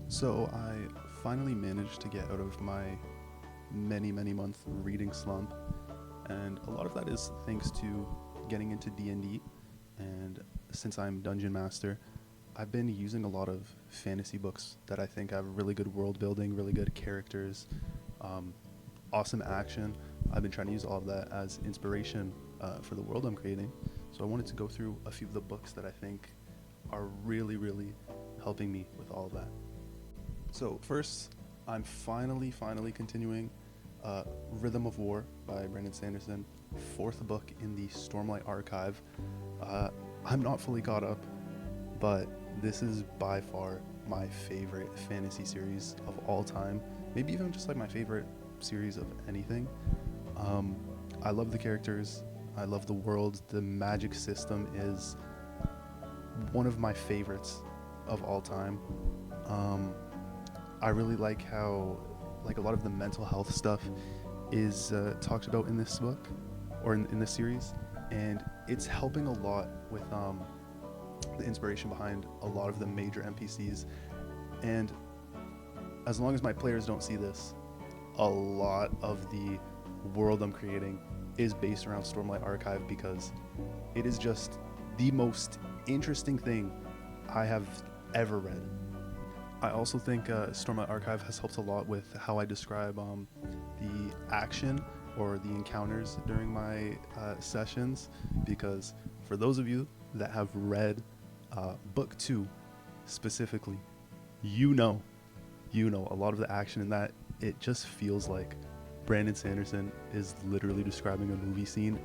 So I finally managed to get out of my many month reading slump, and a lot of that is thanks to getting into D&D. And since I'm dungeon master, I've been using a lot of fantasy books that I think have really good world building, really good characters, um, awesome action. I've been trying to use all of that as inspiration for the world I'm creating. So I wanted to go through a few of the books that I think are really helping me with all of that. So first, I'm finally continuing Rhythm of War by Brandon Sanderson, fourth book in the Stormlight Archive. I'm not fully caught up, but this is by far my favorite fantasy series of all time. Maybe even just like my favorite series of anything. I love the characters. I love the world. The magic system is one of my favorites of all time. I really like how like a lot of the mental health stuff is talked about in this book or in this series, and it's helping a lot with the inspiration behind a lot of the major NPCs. And as long as my players don't see this, a lot of the world I'm creating is based around Stormlight Archive because it is just the most interesting thing I have ever read. I also think Stormlight Archive has helped a lot with how I describe the action or the encounters during my sessions, because for those of you that have read book 2 specifically, you know a lot of the action in that, it just feels like Brandon Sanderson is literally describing a movie scene.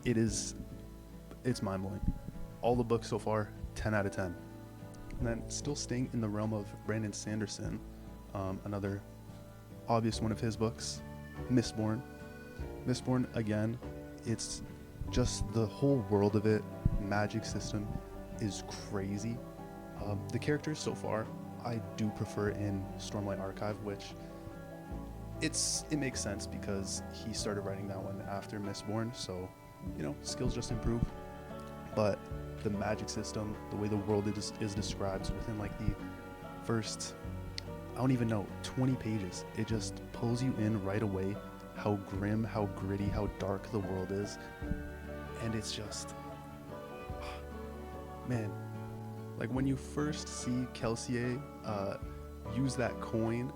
It's mind-blowing. All the books so far, 10 out of 10. And then still staying in the realm of Brandon Sanderson, another obvious one of his books, Mistborn. Mistborn, again, it's just the whole world of it, magic system is crazy. The characters so far, I do prefer in Stormlight Archive, which it makes sense because he started writing that one after Mistborn, so skills just improve. But the magic system, the way the world is described within like the first, I don't even know, 20 pages, it just pulls you in right away how grim, how gritty, how dark the world is. And it's just, man, like when you first see Kelsier use that coin,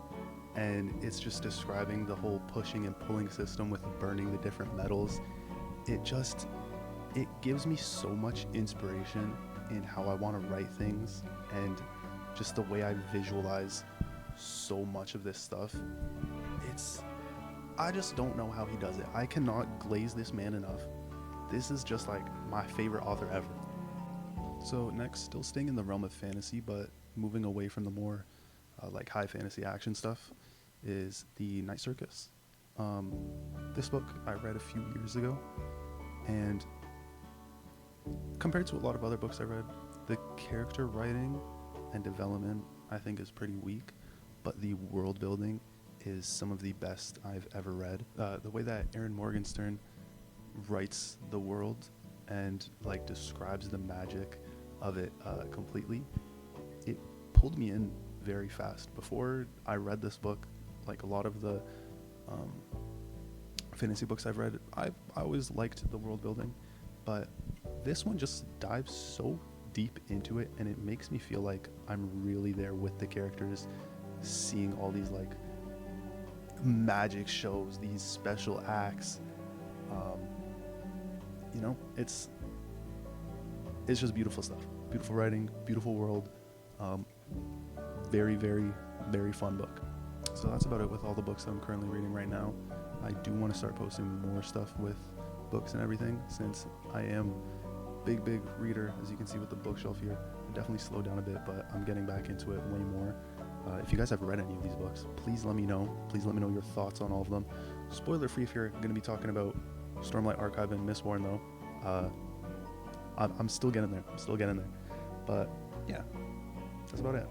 and it's just describing the whole pushing and pulling system with burning the different metals, it gives me so much inspiration in how I want to write things, and just the way I visualize so much of this stuff. I just don't know how he does it. I cannot glaze this man enough. This is just like my favorite author ever. So next, still staying in the realm of fantasy, but moving away from the more like high fantasy action stuff, is the Night Circus. This book I read a few years ago, and compared to a lot of other books I read, the character writing and development I think is pretty weak, but the world building is some of the best I've ever read. The way that Aaron Morgenstern writes the world and like describes the magic of it completely, it pulled me in very fast. Before I read this book, like a lot of the fantasy books I've read, I always liked the world building, but this one just dives so deep into it, and it makes me feel like I'm really there with the characters, seeing all these like magic shows, these special acts. It's just beautiful stuff, beautiful writing, beautiful world. Very fun book. So that's about it with all the books that I'm currently reading right now. I do want to start posting more stuff with books and everything, since I am big reader, as you can see with the bookshelf here. I definitely slowed down a bit, but I'm getting back into it way more. If you guys have read any of these books, please let me know. Please let me know your thoughts on all of them. Spoiler free if you're going to be talking about Stormlight Archive and Mistborn, though. I'm still getting there. But yeah, that's about it.